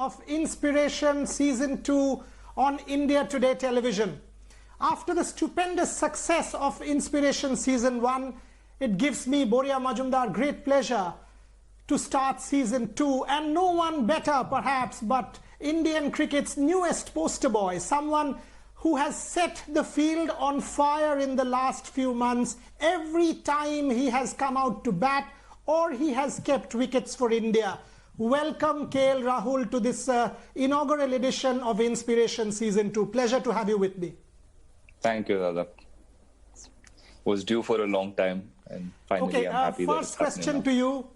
of Inspiration Season 2 on India Today television. After the stupendous success of Inspiration Season 1, it gives me, Boria Majumdar, great pleasure to start Season 2, and no one better perhaps but Indian cricket's newest poster boy, someone who has set the field on fire in the last few months every time he has come out to bat or he has kept wickets for India. Welcome K L Rahul to this inaugural edition of Inspiration Season 2. Pleasure to have you with me. Thank you, Dada. Was due for a long time and finally I'm happy that it's happening now. First question to you.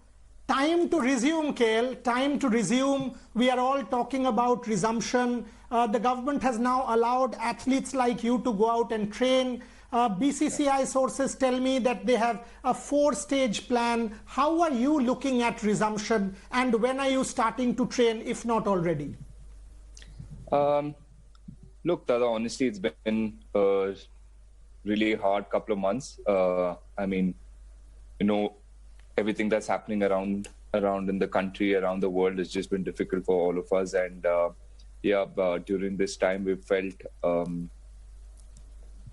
Time to resume, KL, time to resume. We are all talking about resumption. The government has now allowed athletes like you to go out and train. BCCI sources tell me that they have a 4-stage plan. How are you looking at resumption, and when are you starting to train, if not already? Look, Dada, honestly, it's been a really hard couple of months. I mean, you know, everything that's happening around in the country, around the world, has just been difficult for all of us. And during this time, we've felt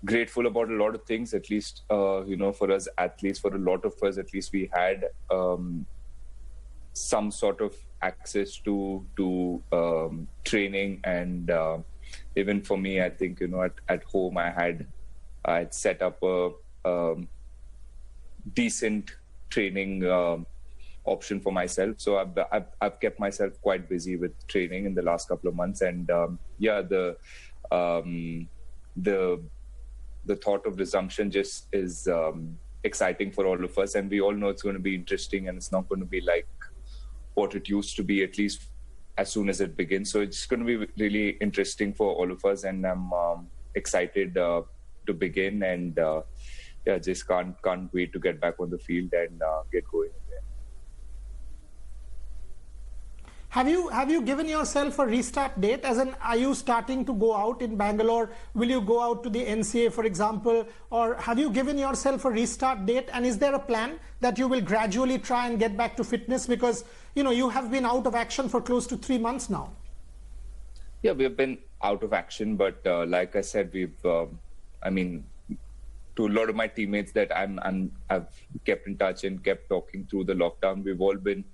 grateful about a lot of things. At least, you know, for us athletes, for a lot of us, at least we had some sort of access to training. And even for me, I think, you know, at home, I had set up a decent training option for myself. So I've kept myself quite busy with training in the last couple of months. And the thought of resumption just is exciting for all of us. And we all know it's going to be interesting, and it's not going to be like what it used to be, at least as soon as it begins. So it's going to be really interesting for all of us. And I'm excited to begin, and just can't wait to get back on the field and get going again. Have you given yourself a restart date? As in, are you starting to go out in Bangalore? Will you go out to the NCA, for example? Or have you given yourself a restart date? And is there a plan that you will gradually try and get back to fitness? Because, you know, you have been out of action for close to 3 months now. Yeah, we've been out of action. But like I said, we've, I mean, to a lot of my teammates that I've kept in touch and kept talking through the lockdown, we've all been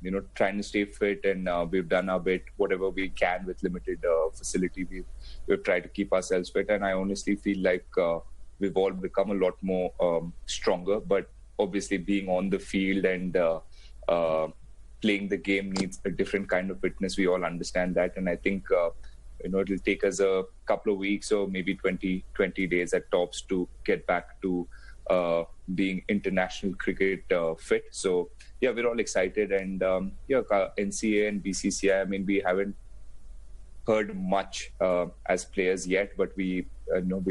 you know, trying to stay fit, and we've done our bit, whatever we can with limited facility. We've tried to keep ourselves fit, and I honestly feel like we've all become a lot more stronger. But obviously, being on the field and playing the game needs a different kind of fitness. We all understand that, and I think you know, it'll take us a couple of weeks or maybe 20 days at tops to get back to being international cricket fit. So yeah, we're all excited. And NCA and BCCI, I mean, we haven't heard much as players yet, but we know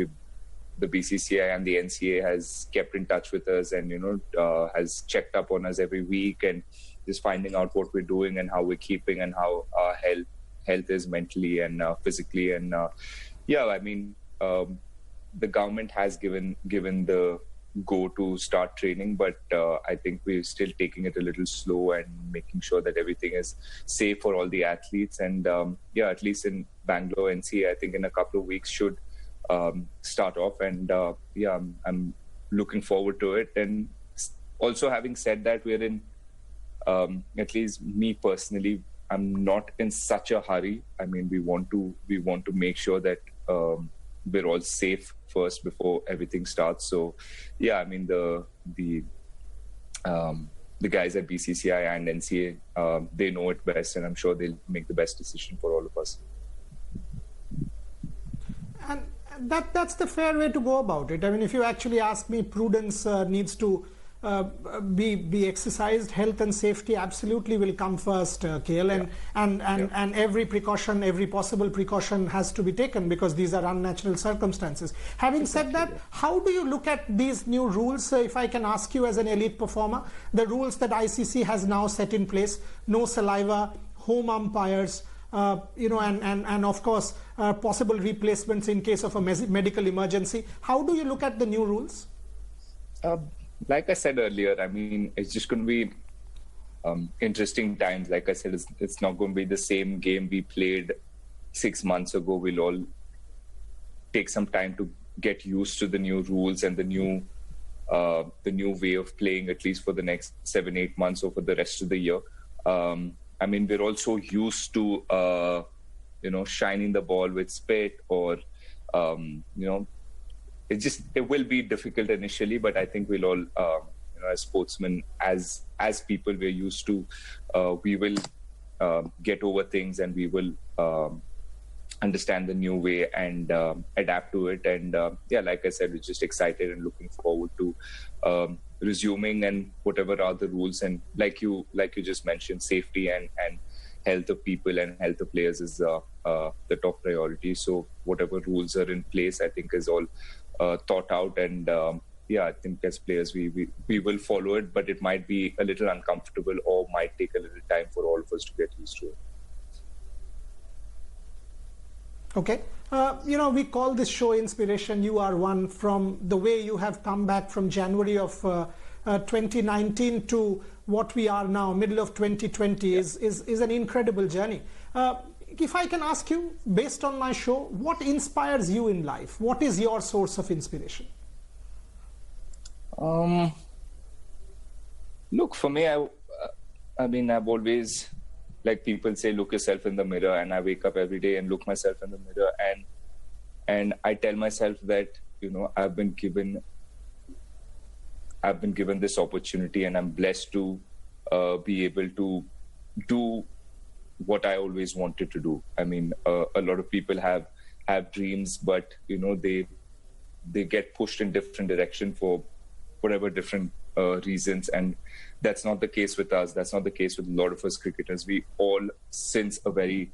the BCCI and the NCA has kept in touch with us, and, you know, has checked up on us every week and just finding out what we're doing and how we're keeping and how our health is mentally and physically. And I mean, the government has given the go to start training, but I think we're still taking it a little slow and making sure that everything is safe for all the athletes. And at least in Bangalore NCA, I think in a couple of weeks should start off. And I'm looking forward to it. And also, having said that, we're in, at least me personally, I'm not in such a hurry. I mean, we want to make sure that we're all safe first before everything starts. So, yeah, I mean, the guys at BCCI and NCA, they know it best, and I'm sure they'll make the best decision for all of us. And that's the fair way to go about it. I mean, if you actually ask me, prudence needs to be exercised. Health and safety absolutely will come first, KL, and every precaution, every possible precaution has to be taken, because these are unnatural circumstances. Having said that, how do you look at these new rules? If I can ask you, as an elite performer, the rules that ICC has now set in place: no saliva, home umpires, you know, and of course possible replacements in case of a medical emergency. How do you look at the new rules? Like I said earlier, I mean, it's just going to be interesting times. Like I said, it's not going to be the same game we played 6 months ago. We'll all take some time to get used to the new rules and the new way of playing, at least for the next 7-8 months or for the rest of the year. I mean, we're also used to shining the ball with spit, or it will be difficult initially, but I think we'll all as sportsmen, as people, we're used to, we will get over things, and we will understand the new way and adapt to it. And like I said, we're just excited and looking forward to resuming, and whatever are the rules. And like you just mentioned, safety and health of people and health of players is the top priority. So whatever rules are in place, I think is all thought out. And I think as players, we will follow it, but it might be a little uncomfortable or might take a little time for all of us to get used to it. Okay. We call this show Inspiration. You are one. From the way you have come back from January of 2019 to what we are now, middle of 2020, is an incredible journey. If I can ask you, based on my show, what inspires you in life? What is your source of inspiration? Look, for me, I mean, I've always, like people say, look yourself in the mirror, and I wake up every day and look myself in the mirror, and I tell myself that, I've been given this opportunity, and I'm blessed to be able to do what I always wanted to do. I mean, a lot of people have dreams, but they get pushed in different direction for whatever different reasons, and that's not the case with us. That's not the case with a lot of us cricketers. We all, since a very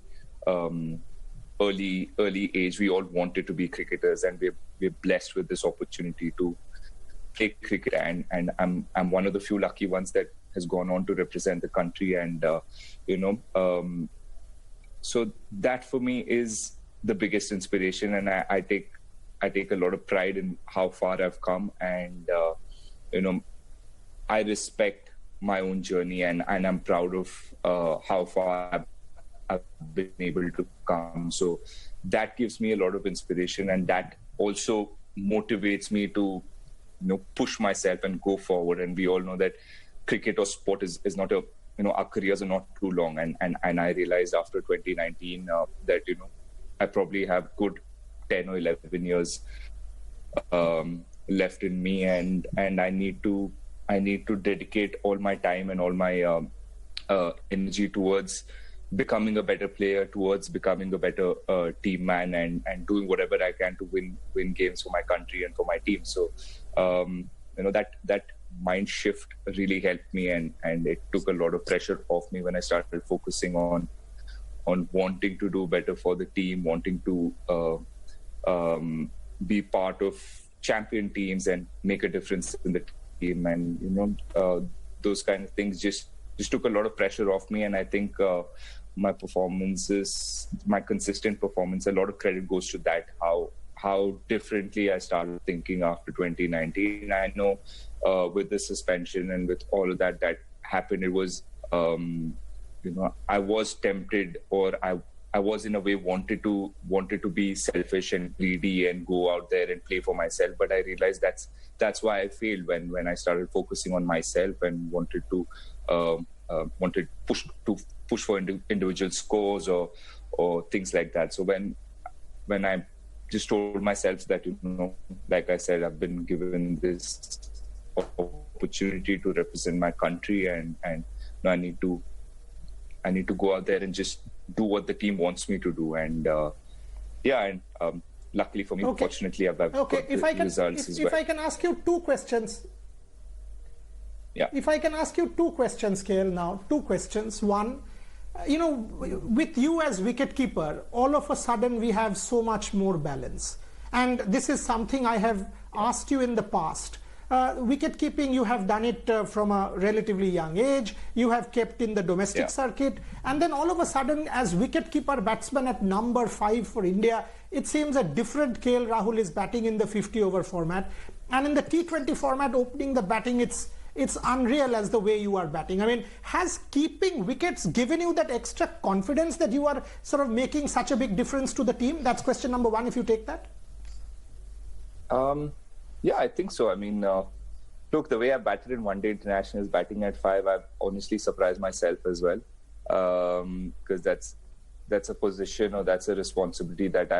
early age, we all wanted to be cricketers, and we're blessed with this opportunity to play cricket. And I'm one of the few lucky ones that has gone on to represent the country. And so that for me is the biggest inspiration, and I take a lot of pride in how far I've come, and I respect my own journey, and I'm proud of how far I've been able to come. So that gives me a lot of inspiration, and that also motivates me to push myself and go forward. And we all know that cricket or sport is not our careers are not too long, and I realized after 2019 that I probably have good 10 or 11 years left in me, and I need to dedicate all my time and all my energy towards becoming a better player, towards becoming a better team man, and doing whatever I can to win games for my country and for my team. So that mind shift really helped me, and it took a lot of pressure off me when I started focusing on wanting to do better for the team, wanting to be part of champion teams and make a difference in the team. And those kind of things just took a lot of pressure off me. And I think my performances, my consistent performance, a lot of credit goes to that, how differently I started thinking after 2019. I know with the suspension and with all of that happened, it was I was tempted, or I was in a way wanted to be selfish and greedy and go out there and play for myself. But I realized that's why I failed when I started focusing on myself and wanted to push for individual scores or things like that. So when I just told myself that, like I said, I've been given this opportunity to represent my country, and I need to go out there and just do what the team wants me to do. And luckily for me, fortunately, I've got the results as well. If I can ask you two questions. Yeah. If I can ask you two questions, KL, now. Two questions. One, with you as wicketkeeper, all of a sudden we have so much more balance. And this is something I have asked you in the past. Wicket keeping, you have done it from a relatively young age. You have kept in the domestic circuit. And then all of a sudden, as wicketkeeper batsman at number 5 for India, it seems a different KL Rahul is batting in the 50-over format. And in the T20 format, opening the batting, it's it's unreal as the way you are batting. I mean, has keeping wickets given you that extra confidence that you are sort of making such a big difference to the team? That's question number one, if you take that. Yeah, I think so. I mean, look, the way I batted in one-day internationals, batting at 5, I've honestly surprised myself as well, because that's a position or that's a responsibility that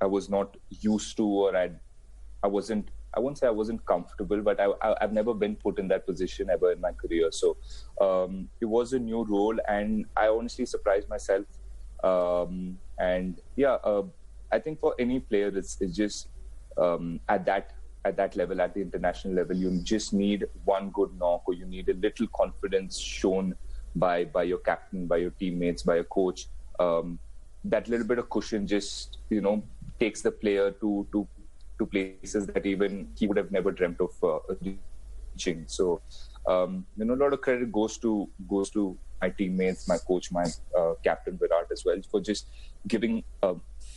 I was not used to, or I won't say I wasn't comfortable, but I've never been put in that position ever in my career. So it was a new role, and I honestly surprised myself. And yeah, I think for any player, it's just at that level, at the international level, you just need one good knock, or you need a little confidence shown by your captain, by your teammates, by your coach. That little bit of cushion just, takes the player to places that even he would have never dreamt of reaching. So, a lot of credit goes to my teammates, my coach, my captain Virat as well, for just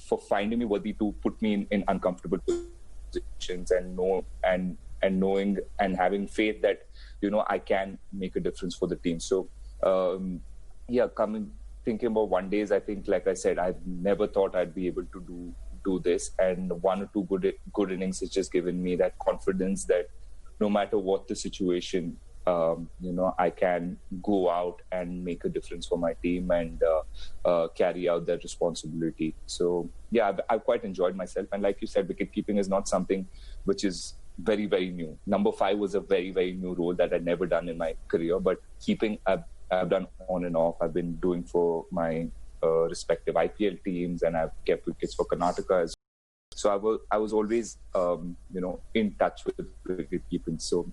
for finding me worthy to put me in uncomfortable positions, and knowing and having faith that I can make a difference for the team. So thinking about one days, I think, like I said, I never thought I'd be able to do this, and one or two good innings has just given me that confidence that no matter what the situation, I can go out and make a difference for my team and carry out that responsibility. So yeah, I've quite enjoyed myself. And like you said, wicket keeping is not something which is very, very new. Number 5 was a very, very new role that I'd never done in my career, but keeping I've done on and off. I've been doing for my respective IPL teams, and I've kept wickets for Karnataka as well. So I was always, in touch with wicket keeping. So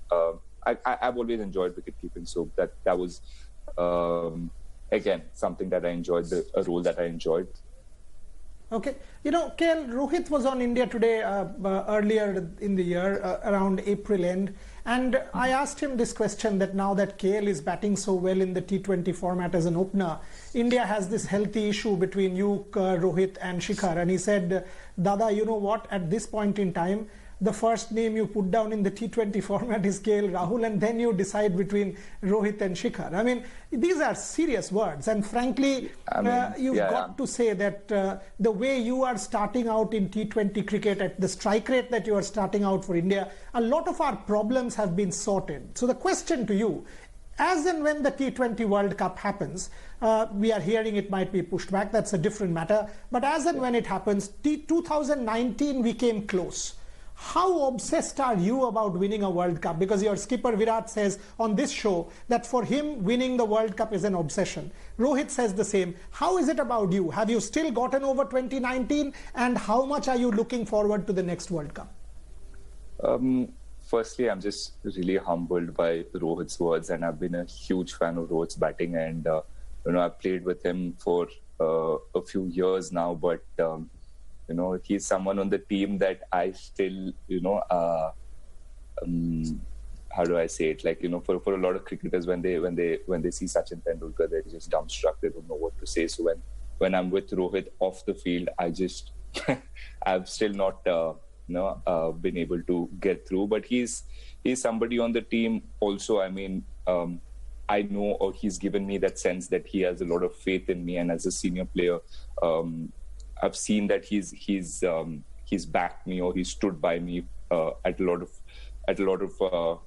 I've always enjoyed wicket keeping. So that was, again, something that I enjoyed, a role that I enjoyed. Okay. KL, Rohit was on India Today earlier in the year, around April end. And I asked him this question, that now that KL is batting so well in the T20 format as an opener, India has this healthy issue between you, Rohit and Shikhar. And he said, Dada, you know what, at this point in time, the first name you put down in the T20 format is K L Rahul, and then you decide between Rohit and Shikhar. I mean, these are serious words, and frankly, you've got to say that the way you are starting out in T20 cricket, at the strike rate that you are starting out for India, a lot of our problems have been sorted. So the question to you, as and when the T20 World Cup happens, we are hearing it might be pushed back, that's a different matter, but as and when it happens, 2019 we came close. How obsessed are you about winning a World Cup? Because your skipper Virat says on this show that for him winning the World Cup is an obsession. Rohit says the same. How is it about you? Have you still gotten over 2019? And how much are you looking forward to the next World Cup? Firstly, I'm just really humbled by Rohit's words, and I've been a huge fan of Rohit's batting, and I've played with him for a few years now, but he's someone on the team that I still, how do I say it? Like, for a lot of cricketers, when they see Sachin Tendulkar, they're just dumbstruck. They don't know what to say. So when I'm with Rohit off the field, I just, I've still not, been able to get through. But he's somebody on the team also. I mean, I know, or he's given me that sense that he has a lot of faith in me, and as a senior player, I've seen that he's backed me, or he stood by me at a lot of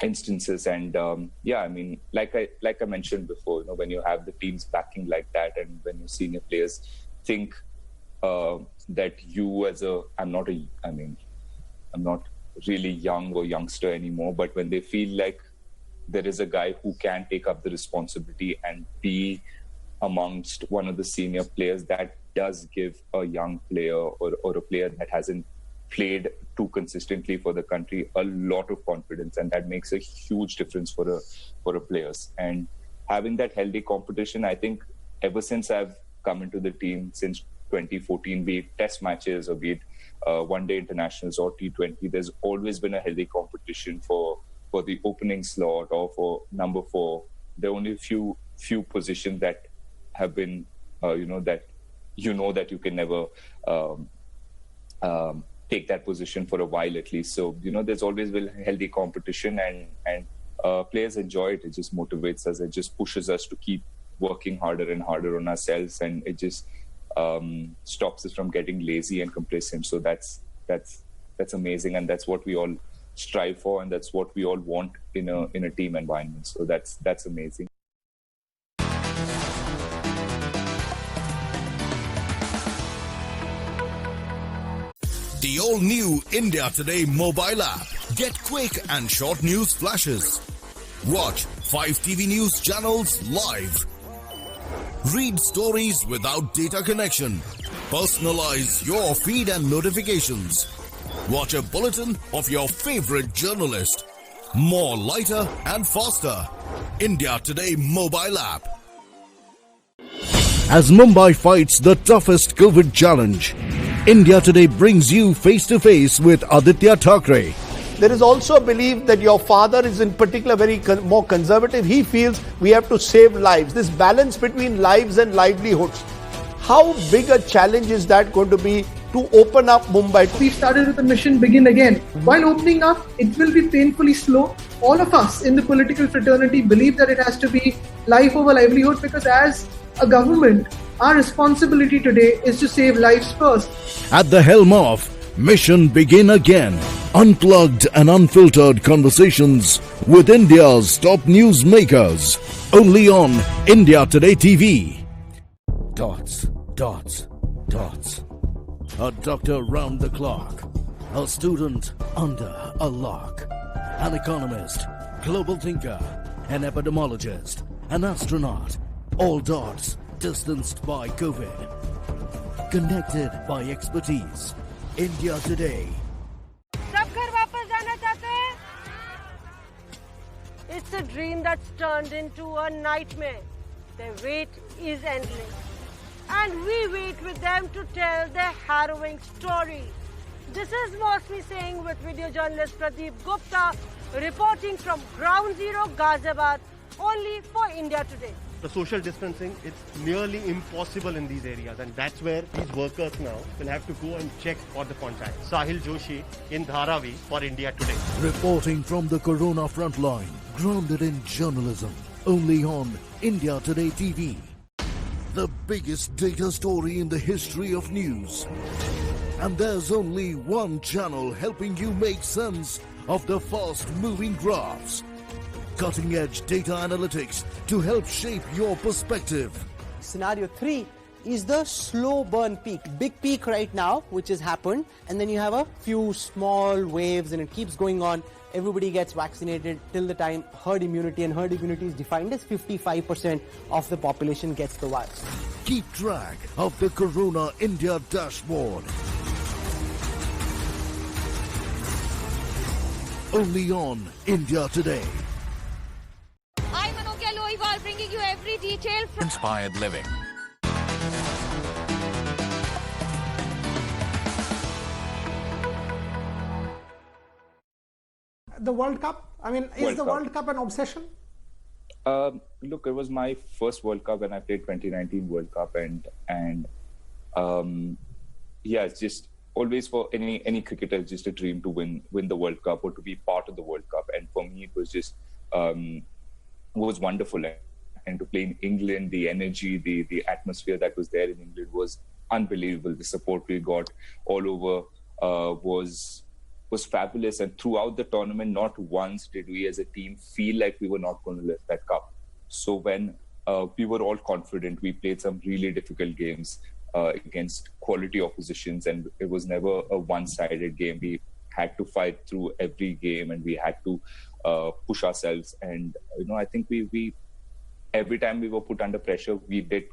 instances. And I mean, like I mentioned before, when you have the teams backing like that, and when your senior players think that you I'm not really young or youngster anymore, but when they feel like there is a guy who can take up the responsibility and be amongst one of the senior players, that does give a young player or a player that hasn't played too consistently for the country a lot of confidence, and that makes a huge difference for a players. And having that healthy competition, I think ever since I've come into the team, since 2014, be it test matches or be it one-day internationals or T20, there's always been a healthy competition for the opening slot or for number 4. There are only a few positions that have been, that you can never take that position for a while at least. So, there's always been healthy competition, and players enjoy it. It just motivates us. It just pushes us to keep working harder and harder on ourselves, and it just stops us from getting lazy and complacent. So that's amazing, and that's what we all strive for, and that's what we all want in a team environment. So that's amazing. The all-new India Today mobile app. Get quick and short news flashes. Watch 5 TV news channels live. Read stories without data connection. Personalize your feed and notifications. Watch a bulletin of your favorite journalist. More lighter and faster. India Today mobile app. As Mumbai fights the toughest COVID challenge, India Today brings you face-to-face with Aditya Thackeray. There is also a belief that your father is in particular more conservative. He feels we have to save lives. This balance between lives and livelihoods. How big a challenge is that going to be to open up Mumbai? We started with the mission Begin Again. While opening up, it will be painfully slow. All of us in the political fraternity believe that it has to be life over livelihood, because as a government, our responsibility today is to save lives first. At the helm of Mission Begin Again, unplugged and unfiltered conversations with India's top newsmakers, only on India Today TV. Dots, dots, dots. A doctor round the clock, a student under a lock, an economist, global thinker, an epidemiologist, an astronaut, all dots distanced by COVID, connected by expertise. India Today. सब घर वापस जाना चाहते हैं? It's a dream that's turned into a nightmare. Their wait is endless, and we wait with them to tell their harrowing story. This is Mosmi Singh with video journalist Pradeep Gupta reporting from Ground Zero, Ghaziabad, only for India Today. The social distancing, it's nearly impossible in these areas, and that's where these workers now will have to go and check for the contact. Sahil Joshi in Dharavi for India Today. Reporting from the Corona frontline, grounded in journalism, only on India Today TV. The biggest data story in the history of news. And there's only one channel helping you make sense of the fast-moving graphs. Cutting-edge data analytics to help shape your perspective. Scenario 3 is the slow burn peak. Big peak right now, which has happened, and then you have a few small waves and it keeps going on. Everybody gets vaccinated till the time herd immunity, and herd immunity is defined as 55% of the population gets the virus. Keep track of the Corona India dashboard. Only on India Today. Bringing you every detail from Inspired living. The World Cup? I mean, is the World Cup an obsession? Look, it was my first World Cup when I played 2019 World Cup, and yeah, it's just always for any cricketer, it's just a dream to win the World Cup or to be part of the World Cup. And for me, it was just was wonderful. And to play in England, the energy, the atmosphere that was there in England was unbelievable. The support we got all over was fabulous. And throughout the tournament, not once did we as a team feel like we were not going to lift that cup. So when we were all confident, we played some really difficult games against quality oppositions, and it was never a one-sided game. We had to fight through every game, and we had to push ourselves. And I think we every time we were put under pressure, we did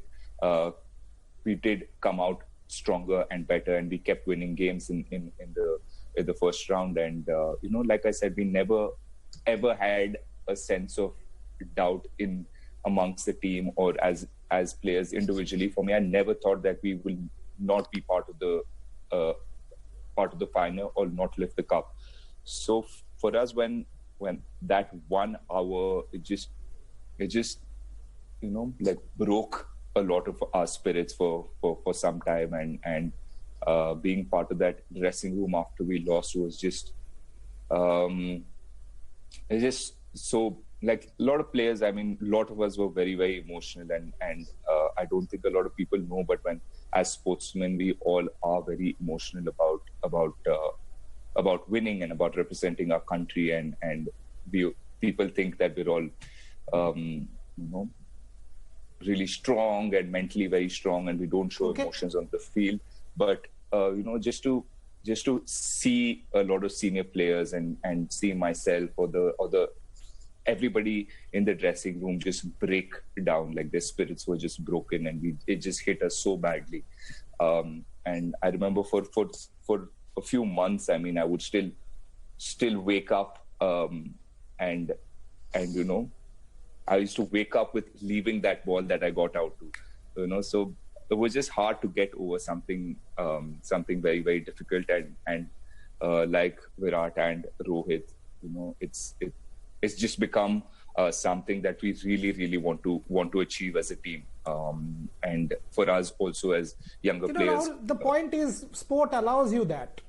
come out stronger and better, and we kept winning games in the first round. And like I said, we never ever had a sense of doubt in amongst the team or as players individually. For me, I never thought that we will not be part of the final or not lift the cup. So for us, when that 1 hour, it just like broke a lot of our spirits for some time, and being part of that dressing room after we lost was just, it's just so, like, a lot of players, I mean, a lot of us were very, very emotional, and I don't think a lot of people know, but as sportsmen, we all are very emotional about winning and about representing our country, and people think that we're all, really strong and mentally very strong, and we don't show emotions on the field. But just to see a lot of senior players and see myself or the everybody in the dressing room just break down, like their spirits were just broken, and it just hit us so badly. And I remember for a few months, I mean, I would still wake up, and I used to wake up with leaving that ball that I got out to, so it was just hard to get over something very, very difficult. And like Virat and Rohit, it's just become something that we really, really want to achieve as a team. And for us also as younger players. Rahul, the point is, sport allows you that.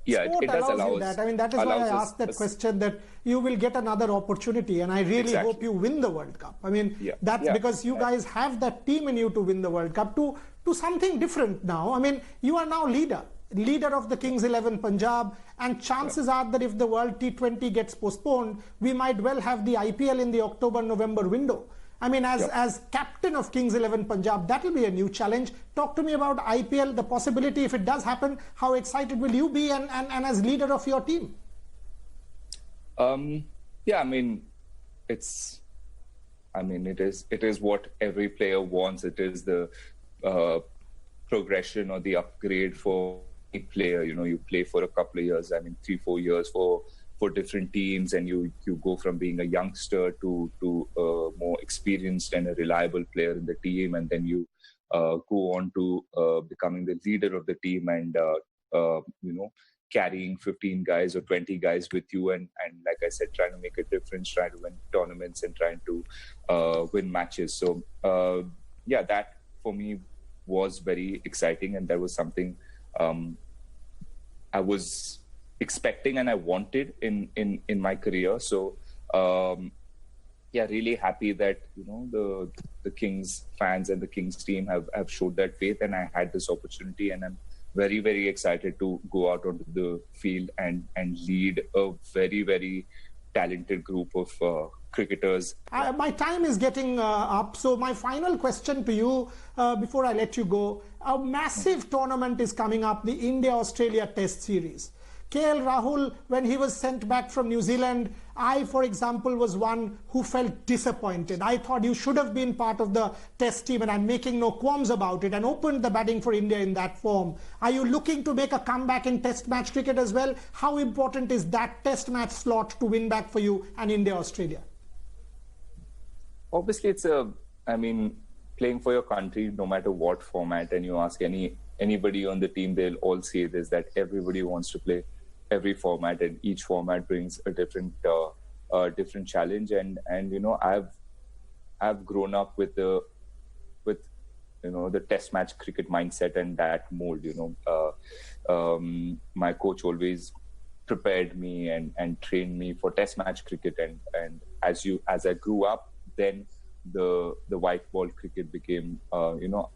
Yeah, Sport it does allow you that. I mean, that is why I asked that question, that you will get another opportunity, and I really hope you win the World Cup. I mean, that's because you guys have that team in you to win the World Cup, to something different now. I mean, you are now leader of the Kings 11 Punjab, and chances are that if the World T20 gets postponed, we might well have the IPL in the October-November window. I mean, as captain of Kings 11 Punjab, that will be a new challenge. Talk to me about IPL, the possibility if it does happen. How excited will you be, and as leader of your team? I mean, it is what every player wants. It is the progression or the upgrade for a player. You play for a couple of years, I mean 3-4 years for different teams, and you go from being a youngster to a more experienced and a reliable player in the team, and then you go on to becoming the leader of the team, and carrying 15 guys or 20 guys with you, and like I said, trying to make a difference, trying to win tournaments and trying to win matches. So that for me was very exciting, and that was something I was expecting and I wanted in my career. So really happy that the Kings fans and the Kings team have showed that faith, and I had this opportunity, and I'm very, very excited to go out onto the field and lead a very, very talented group of cricketers. My time is getting up, so my final question to you before I let you go. A massive tournament is coming up, the India-Australia Test Series. K L Rahul, when he was sent back from New Zealand, I, for example, was one who felt disappointed. I thought you should have been part of the test team, and I'm making no qualms about it, and opened the batting for India in that form. Are you looking to make a comeback in test match cricket as well? How important is that test match slot to win back for you and India-Australia? Obviously, playing for your country, no matter what format, and you ask anybody on the team, they'll all say this, that everybody wants to play every format, and each format brings a different challenge. And I've grown up with the test match cricket mindset and that mold. My coach always prepared me and trained me for test match cricket, and as I grew up, then the white ball cricket became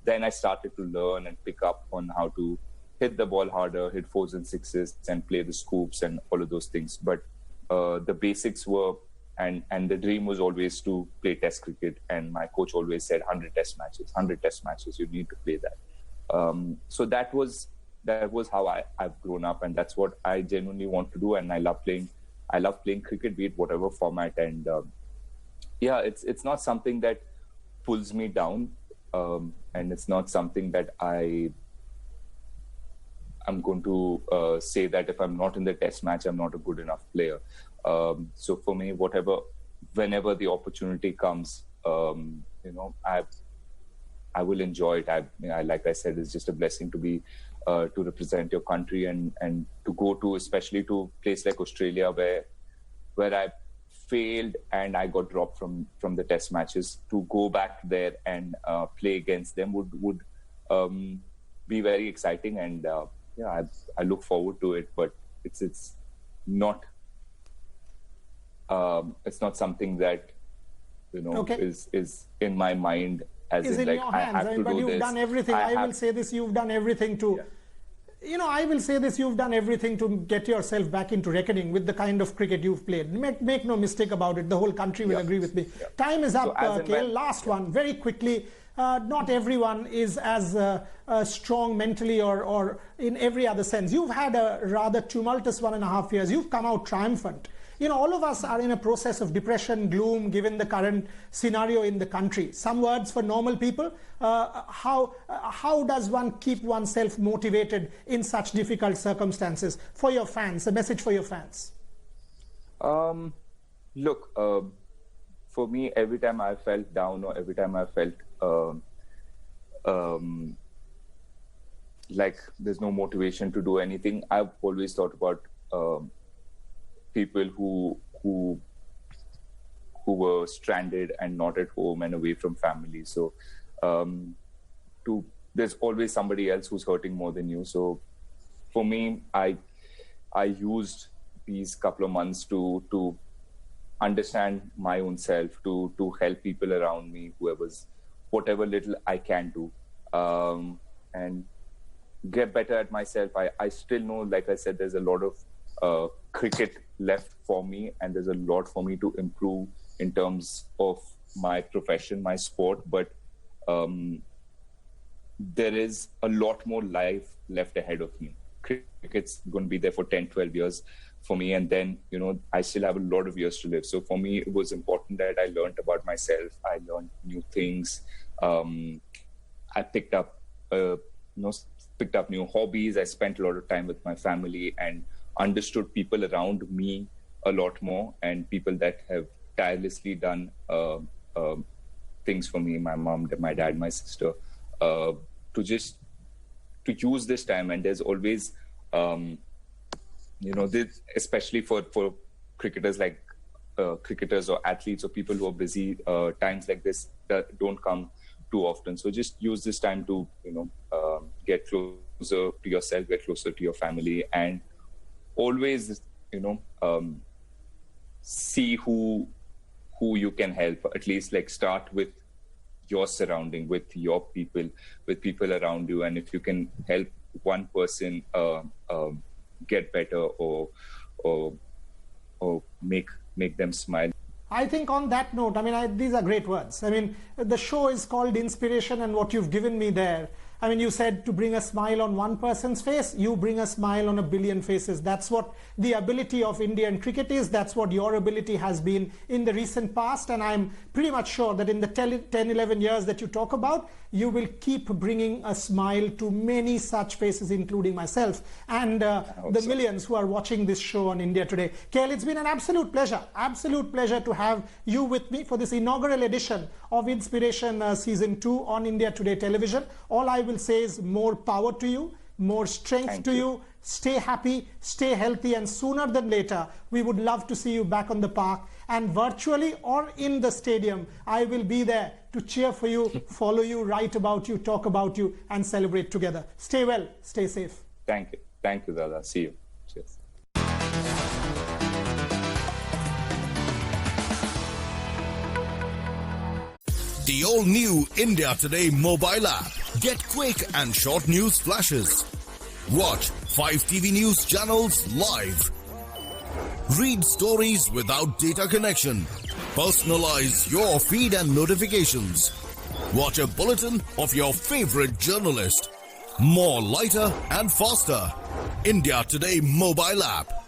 then I started to learn and pick up on how to hit the ball harder, hit 4s and 6s, and play the scoops and all of those things. But the basics were, and the dream was always to play test cricket, and my coach always said 100 test matches, you need to play that. So that was how I've grown up, and that's what I genuinely want to do, and I love playing cricket, be it whatever format. And it's not something that pulls me down, and it's not something that I'm going to say that if I'm not in the test match, I'm not a good enough player. So for me, whenever the opportunity comes, I will enjoy it. Like I said, it's just a blessing to be to represent your country and to go to, especially to a place like Australia, where I failed and I got dropped from the test matches. To go back there and play against them would be very exciting, and I look forward to it. But it's not something that is in my mind. As is in like, your hands. I have to but do you've this. done everything. I will say this: you've done everything to. I will say this: you've done everything to get yourself back into reckoning with the kind of cricket you've played. Make no mistake about it. The whole country will agree with me. Time is up, KL. Last one, very quickly. Not everyone is as strong mentally or in every other sense. You've had a rather tumultuous 1.5 years. You've come out triumphant. All of us are in a process of depression, gloom, given the current scenario in the country. Some words for normal people. How does one keep oneself motivated in such difficult circumstances? For your fans, a message for your fans. Look, for me, every time I felt down or every time I felt like there's no motivation to do anything, I've always thought about people who were stranded and not at home and away from family. So there's always somebody else who's hurting more than you. So for me, I used these couple of months to understand my own self, to help people around me, whatever little I can do, and get better at myself. I still know, like I said, there's a lot of cricket left for me, and there's a lot for me to improve in terms of my profession, my sport, but there is a lot more life left ahead of me. Cricket's going to be there for 10-12 years for me, and then I still have a lot of years to live. So for me, it was important that I learned about myself. I learned new things. I picked up new hobbies. I spent a lot of time with my family and understood people around me a lot more, and people that have tirelessly done things for me, my mom, my dad, my sister, to use this time. And there's always this, especially for cricketers like cricketers or athletes or people who are busy, times like this that don't come too often. So just use this time to get closer to yourself, get closer to your family, and always see who you can help. At least like start with your surrounding, with your people, with people around you, and if you can help one person get better or make them smile. I think on that note, these are great words. The show is called Inspiration, and what you've given me there, you said to bring a smile on one person's face, you bring a smile on 1 billion faces. That's what the ability of Indian cricket is. That's what your ability has been in the recent past. And I'm pretty much sure that in the 10-11 years that you talk about, you will keep bringing a smile to many such faces, including myself and the millions who are watching this show on India Today. KL, it's been an absolute pleasure to have you with me for this inaugural edition of Inspiration Season 2 on India Today Television. All I will say is more power to you, more strength to you. Stay happy, stay healthy, and sooner than later, we would love to see you back on the park, and virtually or in the stadium. I will be there to cheer for you, follow you, write about you, talk about you, and celebrate together. Stay well, stay safe. Thank you, Dada. See you. Cheers. The all-new India Today mobile app. Get quick and short news flashes. Watch 5 TV news channels live. Read stories without data connection. Personalize your feed and notifications. Watch a bulletin of your favorite journalist. More lighter and faster. India Today mobile app.